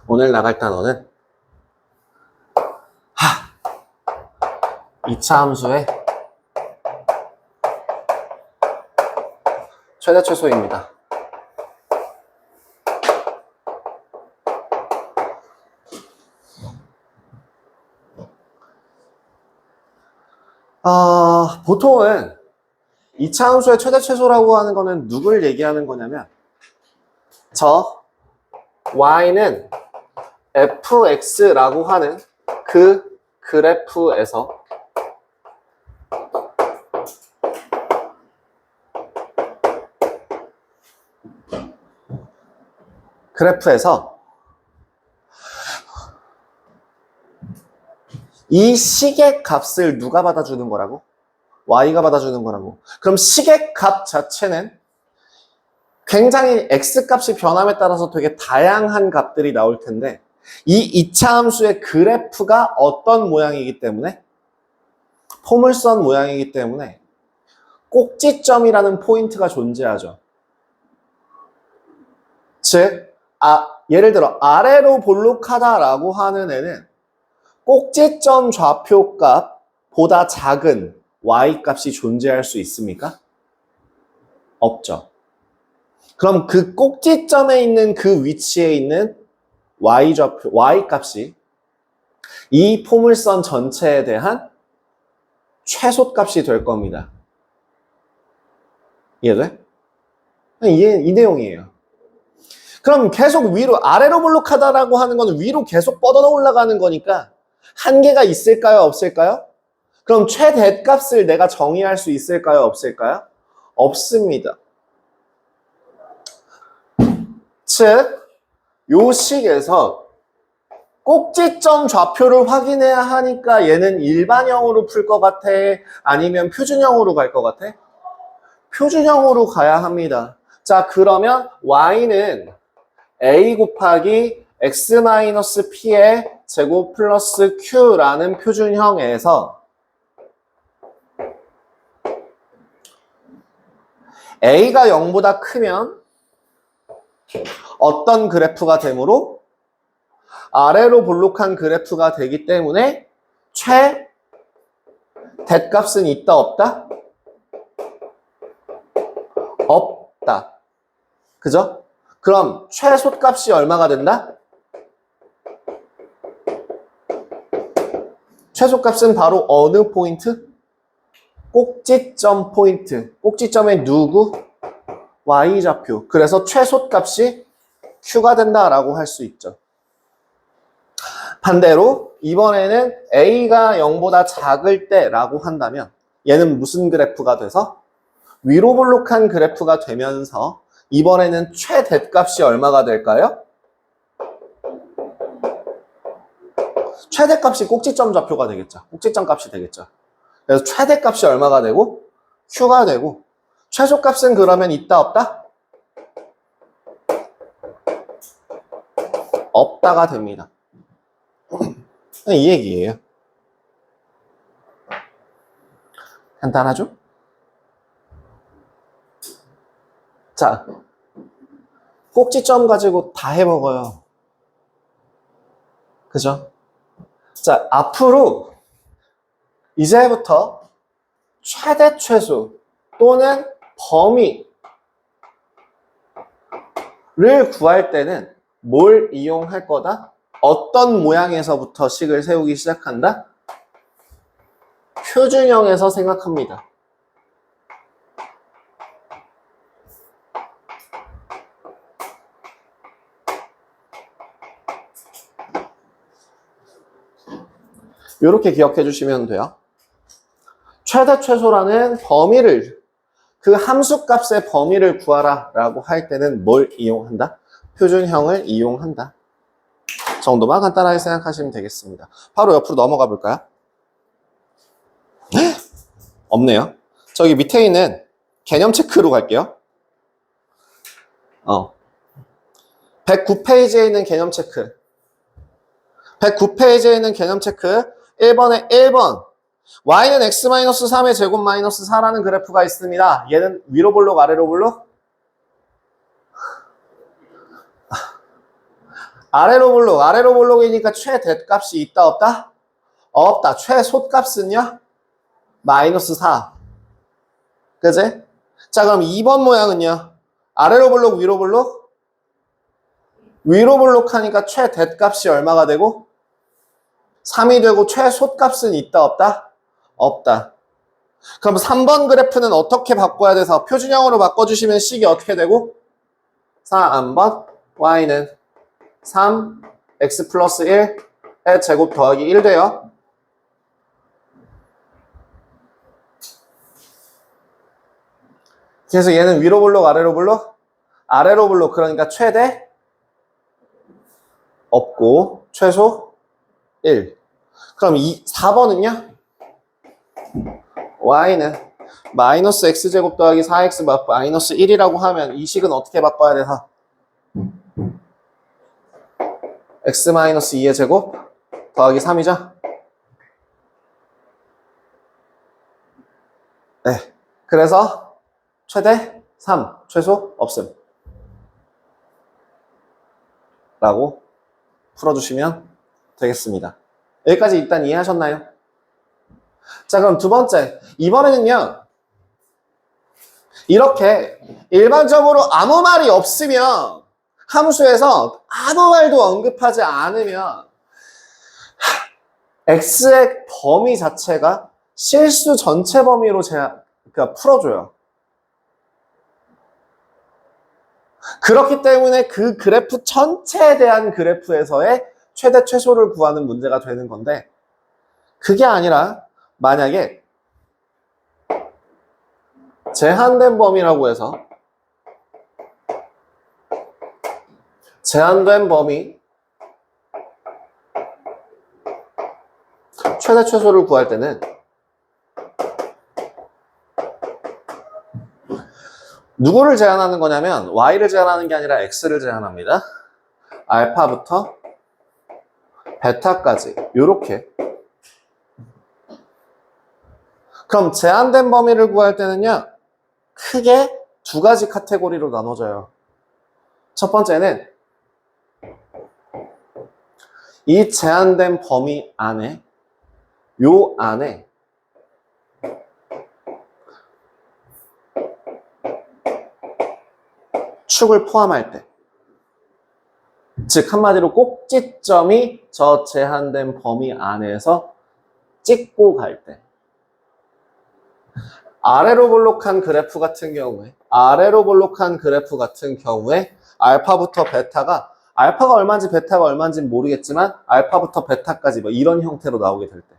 오늘 나갈 단어는 2차 함수의 최대 최소입니다. 보통은 2차 함수의 최대 최소라고 하는 거는 누굴 얘기하는 거냐면 저 y는 fx라고 하는 그 그래프에서 이 식의 값을 누가 받아주는 거라고? y가 받아주는 거라고. 그럼 식의 값 자체는 굉장히 x값이 변함에 따라서 되게 다양한 값들이 나올 텐데 이 2차 함수의 그래프가 어떤 모양이기 때문에 포물선 모양이기 때문에 꼭지점이라는 포인트가 존재하죠. 즉, 예를 들어 아래로 볼록하다라고 하는 애는 꼭지점 좌표 값보다 작은 y값이 존재할 수 있습니까? 없죠. 그럼 그 꼭지점에 있는 그 위치에 있는 y값이 이 포물선 전체에 대한 최소값이 될 겁니다. 이해돼? 이 내용이에요. 그럼 계속 아래로 볼록하다라고 하는 거는 위로 계속 뻗어 올라가는 거니까 한계가 있을까요? 없을까요? 그럼 최대값을 내가 정의할 수 있을까요? 없을까요? 없습니다. 즉, 요 식에서 꼭지점 좌표를 확인해야 하니까 얘는 일반형으로 풀 것 같아? 아니면 표준형으로 갈 것 같아? 표준형으로 가야 합니다. 자, 그러면 y는 a 곱하기 x-p의 제곱 플러스 q라는 표준형에서 a가 0보다 크면 어떤 그래프가 되므로 아래로 볼록한 그래프가 되기 때문에 대값은 있다 없다? 없다. 그죠? 그럼 최소값이 얼마가 된다? 최소값은 바로 어느 포인트? 꼭지점 포인트. 꼭지점의 누구? y좌표. 그래서 최소값이 q가 된다라고 할 수 있죠. 반대로 이번에는 a가 0보다 작을 때라고 한다면 얘는 무슨 그래프가 돼서? 위로 볼록한 그래프가 되면서 이번에는 최대값이 얼마가 될까요? 최대값이 꼭지점 좌표가 되겠죠. 꼭지점 값이 되겠죠. 그래서 최대값이 얼마가 되고? q가 되고 최소값은 그러면 있다 없다? 없다가 됩니다. 이 얘기예요. 간단하죠? 자, 꼭지점 가지고 다 해먹어요. 그죠? 자, 앞으로 이제부터 최대 최소 또는 범위를 구할 때는 뭘 이용할 거다? 어떤 모양에서부터 식을 세우기 시작한다? 표준형에서 생각합니다. 이렇게 기억해 주시면 돼요. 최대 최소라는 그 함수값의 범위를 구하라 라고 할 때는 뭘 이용한다? 표준형을 이용한다. 정도만 간단하게 생각하시면 되겠습니다. 바로 옆으로 넘어가 볼까요? 없네요. 저기 밑에 있는 개념 체크로 갈게요. 109페이지에 있는 개념 체크. 109페이지에 있는 개념 체크 1번에 1번 y는 x-3의 제곱 마이너스 4라는 그래프가 있습니다. 얘는 위로 볼록 아래로 볼록? 아래로 볼록이니까 최대값이 있다, 없다? 없다. 최소값은요? 마이너스 4. 그지? 자, 그럼 2번 모양은요? 아래로 볼록, 위로 볼록? 위로 볼록 하니까 최대값이 얼마가 되고? 3이 되고 최소값은 있다, 없다? 없다. 그럼 3번 그래프는 어떻게 바꿔야 돼서 표준형으로 바꿔주시면 식이 어떻게 되고? 3번 y는 3 x 플러스 1의 제곱 더하기 1 돼요. 그래서 얘는 위로 볼록 아래로 볼록? 아래로 볼록. 그러니까 최대 없고 최소 1. 그럼 4번은요? y는 마이너스 x제곱 더하기 4x 마이너스 1이라고 하면 이 식은 어떻게 바꿔야 돼서? x 마이너스 2의 제곱 더하기 3이죠? 네. 그래서 최대 3, 최소 없음. 라고 풀어주시면 되겠습니다. 여기까지 일단 이해하셨나요? 자, 그럼 두 번째. 이번에는요, 이렇게 일반적으로 아무 말이 없으면 함수에서 아무 말도 언급하지 않으면 x의 범위 자체가 실수 전체 범위로 그러니까 풀어줘요. 그렇기 때문에 그 그래프 전체에 대한 그래프에서의 최대 최소를 구하는 문제가 되는 건데, 그게 아니라 만약에 제한된 범위라고 해서 제한된 범위 최대 최소를 구할 때는 누구를 제한하는 거냐면 y를 제한하는 게 아니라 x를 제한합니다. 알파부터 베타까지 요렇게. 그럼 제한된 범위를 구할 때는요, 크게 두 가지 카테고리로 나눠져요. 첫 번째는 이 제한된 범위 안에, 요 안에 축을 포함할 때, 즉 한마디로 꼭지점이 저 제한된 범위 안에서 찍고 갈 때, 아래로 볼록한 그래프 같은 경우에 알파부터 베타가, 알파가 얼마인지 베타가 얼마인지 모르겠지만 알파부터 베타까지 뭐 이런 형태로 나오게 될 때,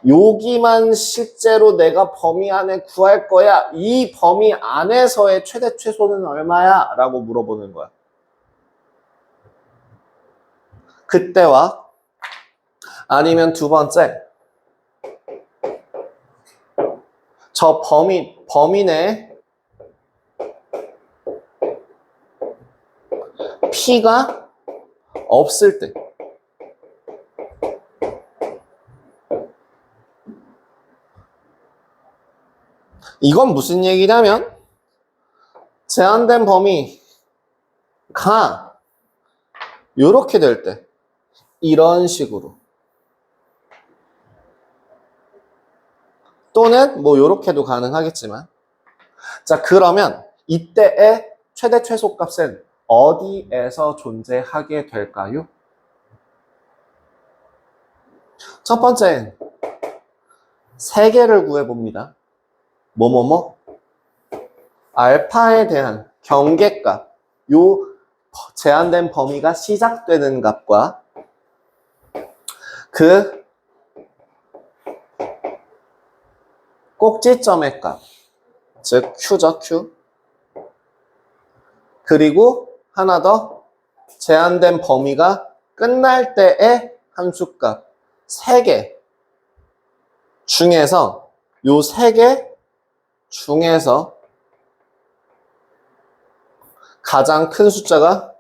여기만 실제로 내가 범위 안에 구할 거야, 이 범위 안에서의 최대 최소는 얼마야? 라고 물어보는 거야. 그때와 아니면 두 번째, 저 범위 내에 P가 없을 때, 이건 무슨 얘기냐면 제한된 범위가 이렇게 될 때, 이런 식으로, 또는 뭐 이렇게도 가능하겠지만, 자, 그러면 이때의 최대 최소 값은 어디에서 존재하게 될까요? 첫 번째, 세 개를 구해봅니다. 뭐뭐뭐 알파에 대한 경계값, 요 제한된 범위가 시작되는 값과 그 꼭지점의 값, 즉 Q죠, Q. 그리고 하나 더, 제한된 범위가 끝날 때의 함수값. 3개 중에서, 요 3개 중에서 가장 큰 숫자가,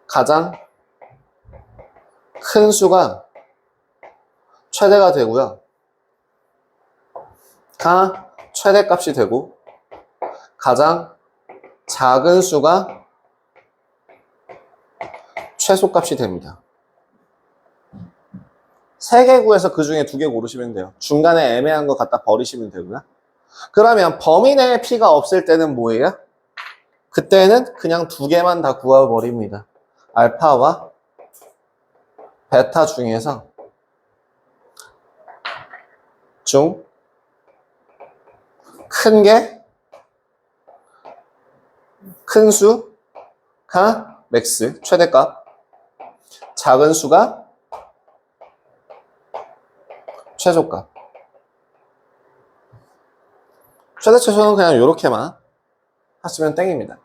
가장 큰 수가 최대가 되고요. 가 최대값이 되고, 가장 작은 수가 최소값이 됩니다. 3개 구해서 그 중에 2개 고르시면 돼요. 중간에 애매한 거 갖다 버리시면 되고요. 그러면 범위 내에 P가 없을 때는 뭐예요? 그때는 그냥 2개만 다 구해버립니다. 알파와 베타 중에서 큰 게 큰 수가 맥스 최대값, 작은 수가 최소값. 최대 최소는 그냥 이렇게만 하시면 땡입니다.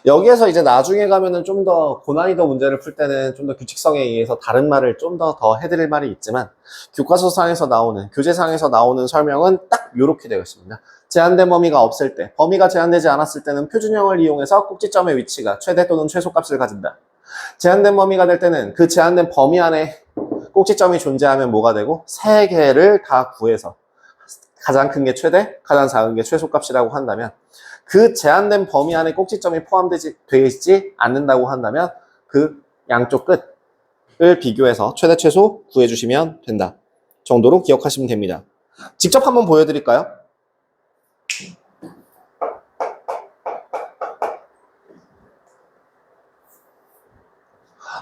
여기에서 이제 나중에 가면은 좀 더 고난이도 문제를 풀 때는 좀 더 규칙성에 의해서 다른 말을 좀 더 해드릴 말이 있지만, 교과서상에서 나오는, 교재상에서 나오는 설명은 딱 이렇게 되어 있습니다. 제한된 범위가 없을 때, 범위가 제한되지 않았을 때는 표준형을 이용해서 꼭지점의 위치가 최대 또는 최소값을 가진다. 제한된 범위가 될 때는 그 제한된 범위 안에 꼭지점이 존재하면 뭐가 되고, 3개를 다 구해서 가장 큰 게 최대, 가장 작은 게 최소값이라고 한다면, 그 제한된 범위 안에 꼭지점이 포함되지 않는다고 한다면 그 양쪽 끝을 비교해서 최대, 최소 구해주시면 된다 정도로 기억하시면 됩니다. 직접 한번 보여드릴까요?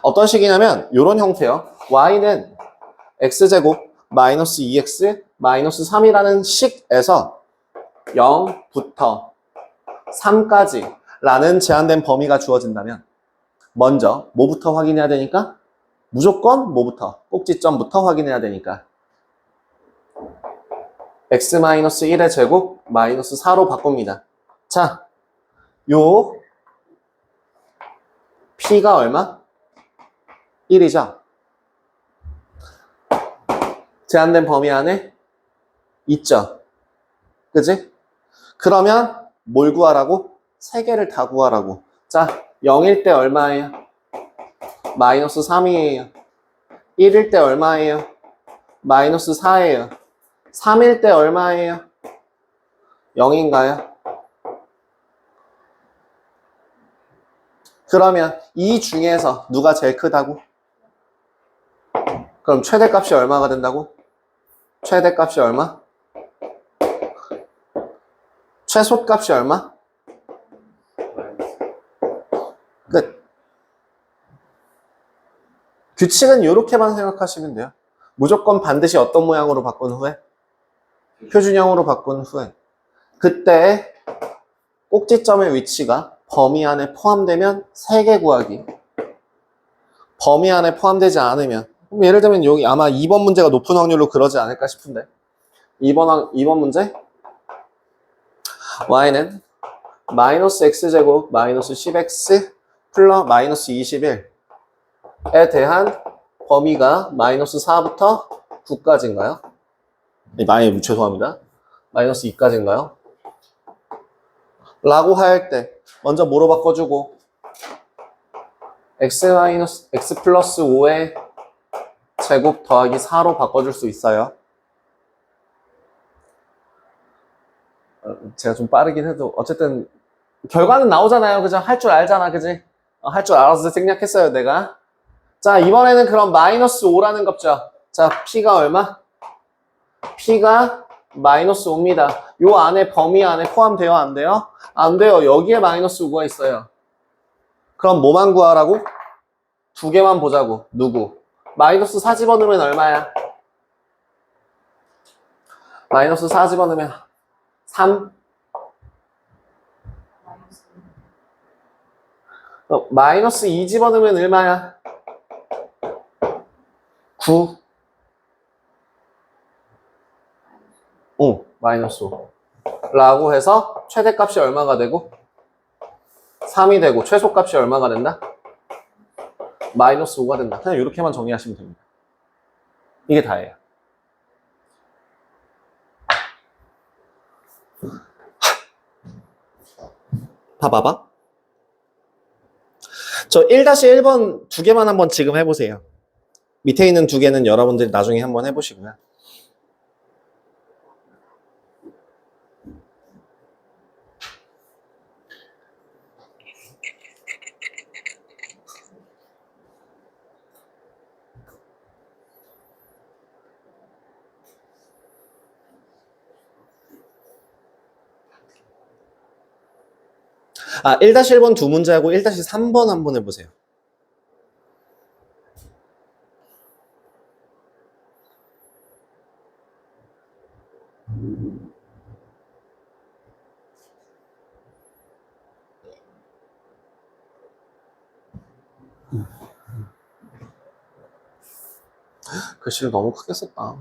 어떤 식이냐면 이런 형태요. y는 x제곱 마이너스 2x 마이너스 3이라는 식에서 0부터 3까지 라는 제한된 범위가 주어진다면 먼저 뭐부터 확인해야 되니까? 무조건 뭐부터? 꼭지점부터 확인해야 되니까 x-1의 제곱 마이너스 4로 바꿉니다. 자, 요 p가 얼마? 1이죠. 제한된 범위 안에 있죠. 그지? 그러면 뭘 구하라고? 3개를 다 구하라고. 자, 0일 때 얼마예요? 마이너스 3이에요. 1일 때 얼마예요? 마이너스 4예요. 3일 때 얼마예요? 0인가요? 그러면 이 중에서 누가 제일 크다고? 그럼 최대값이 얼마가 된다고? 최대값이 얼마? 최소값이 얼마? 끝. 규칙은 이렇게만 생각하시면 돼요. 무조건 반드시 어떤 모양으로 바꾼 후에? 표준형으로 바꾼 후에. 그때 꼭지점의 위치가 범위 안에 포함되면 3개 구하기. 범위 안에 포함되지 않으면, 예를 들면 여기 아마 2번 문제가 높은 확률로 그러지 않을까 싶은데, 2번 문제 y는 마이너스 x제곱 마이너스 10x 플러스 마이너스 21에 대한 범위가 마이너스 4부터 9까지인가요? 죄송합니다. 마이너스 2까지인가요? 라고 할 때 먼저 뭐로 바꿔주고 x 플러스 5의 제곱 더하기 4로 바꿔줄 수 있어요. 제가 좀 빠르긴 해도 어쨌든 결과는 나오잖아요. 그죠? 할 줄 알잖아. 그지? 할 줄 알아서 생략했어요. 내가. 자, 이번에는 그럼 마이너스 5라는 값죠. 자, P가 얼마? P가 마이너스 5입니다. 요 안에 범위 안에 포함돼요? 안 돼요? 안 돼요. 여기에 마이너스 5가 있어요. 그럼 뭐만 구하라고? 2개만 보자고. 누구? 마이너스 4 집어넣으면 얼마야? 마이너스 4 집어넣으면 3. 마이너스 2 집어넣으면 얼마야? 9. 마이너스 5. 라고 해서 최대값이 얼마가 되고? 3이 되고 최소값이 얼마가 된다? 마이너스 5가 된다. 그냥 이렇게만 정리하시면 됩니다. 이게 다예요. 봐봐. 저 1-1번 2개만 한번 지금 해보세요. 밑에 있는 2개는 여러분들이 나중에 한번 해보시고요. 아, 1-1번 두 문제하고 1-3번 한번 해보세요. 글씨를 너무 크게 썼다.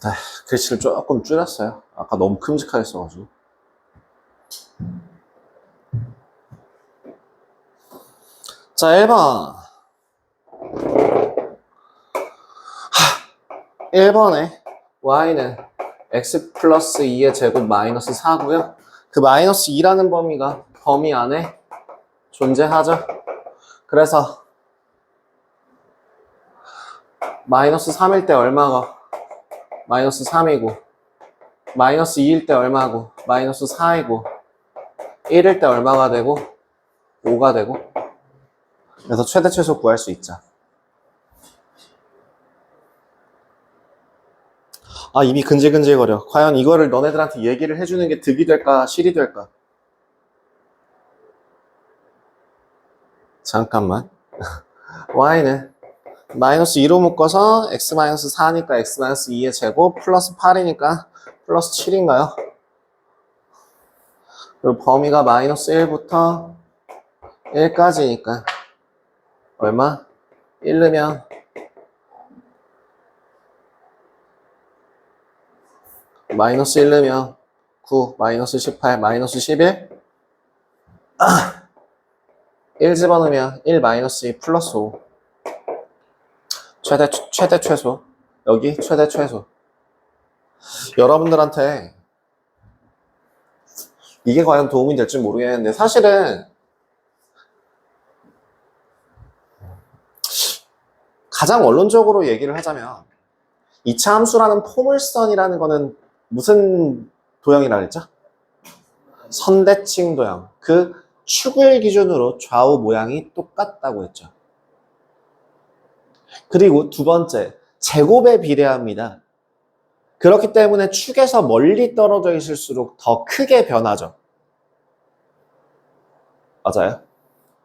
아, 글씨를 조금 줄였어요. 아까 너무 큼직하게 써가지고. 자, 1번. 1번에 y는 x 플러스 2의 제곱 마이너스 4고요. 그 마이너스 2라는 범위가 범위 안에 존재하죠. 그래서 마이너스 3일 때 얼마가 마이너스 3이고, 마이너스 2일 때 얼마고, 마이너스 4이고, 1일 때 얼마가 되고, 5가 되고. 그래서 최대 최소 구할 수 있죠. 아, 입이 근질근질거려. 과연 이거를 너네들한테 얘기를 해주는 게 득이 될까, 실이 될까? 잠깐만. y는 마이너스 2로 묶어서 x 마이너스 4니까 x 마이너스 2의 제곱 플러스 8이니까 플러스 7인가요? 그리고 범위가 마이너스 1부터 1까지니까 얼마? 1 넣으면 마이너스 1 넣으면 9, 마이너스 18, 마이너스 11 1 집어넣으면 1 마이너스 2 플러스 5 최대 최소 여기 최대 최소. 여러분들한테 이게 과연 도움이 될지 모르겠는데 사실은 가장 원론적으로 얘기를 하자면 2차 함수라는 포물선이라는 거는 무슨 도형이라 그랬죠? 선대칭 도형. 그 축을 기준으로 좌우 모양이 똑같다고 했죠. 그리고 두 번째, 제곱에 비례합니다. 그렇기 때문에 축에서 멀리 떨어져 있을수록 더 크게 변하죠. 맞아요.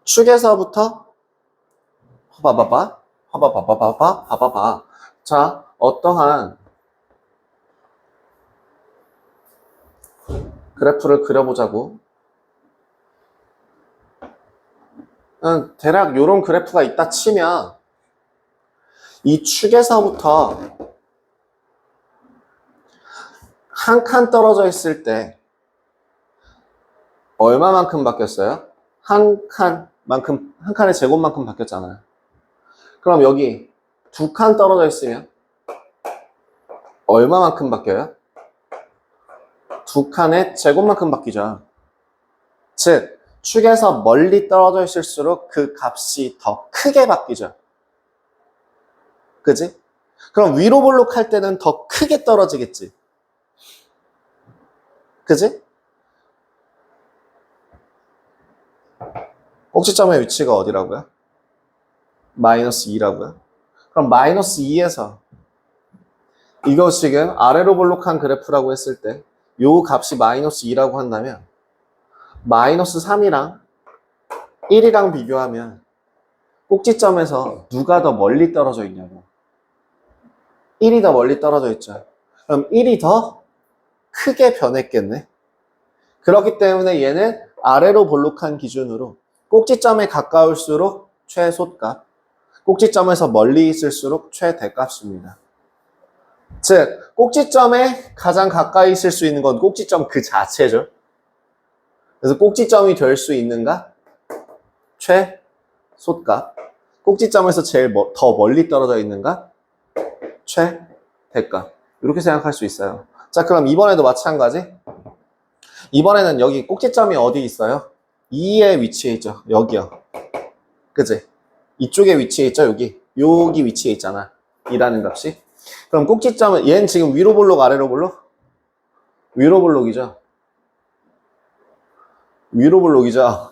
축에서부터 봐봐. 자, 어떠한 그래프를 그려보자고. 대략 이런 그래프가 있다 치면 이 축에서부터 한 칸 떨어져 있을 때 얼마만큼 바뀌었어요? 한 칸의 제곱만큼 바뀌었잖아요. 그럼 여기 두 칸 떨어져 있으면 얼마만큼 바뀌어요? 두 칸의 제곱만큼 바뀌죠. 즉, 축에서 멀리 떨어져 있을수록 그 값이 더 크게 바뀌죠. 그지? 그럼 위로 볼록할 때는 더 크게 떨어지겠지. 그지? 꼭지점의 위치가 어디라고요? 마이너스 2라고요? 그럼 마이너스 2에서 이거 지금 아래로 볼록한 그래프라고 했을 때 요 값이 마이너스 2라고 한다면 마이너스 3이랑 1이랑 비교하면 꼭지점에서 누가 더 멀리 떨어져 있냐고. 1이 더 멀리 떨어져 있죠. 그럼 1이 더 크게 변했겠네. 그렇기 때문에 얘는 아래로 볼록한 기준으로 꼭지점에 가까울수록 최소값, 꼭지점에서 멀리 있을수록 최대값입니다. 즉, 꼭지점에 가장 가까이 있을 수 있는 건 꼭지점 그 자체죠. 그래서 꼭지점이 될 수 있는가? 최소값. 꼭지점에서 제일 더 멀리 떨어져 있는가? 최대값. 이렇게 생각할 수 있어요. 자, 그럼 이번에도 마찬가지. 이번에는 여기 꼭지점이 어디 있어요? 2에 위치해 있죠. 여기요. 그치? 이쪽에 위치해 있죠. 여기 위치해 있잖아. 2라는 값이. 그럼 꼭지점은 얘는 지금 위로 볼록 아래로 볼록? 위로 볼록이죠. 위로 볼록이죠.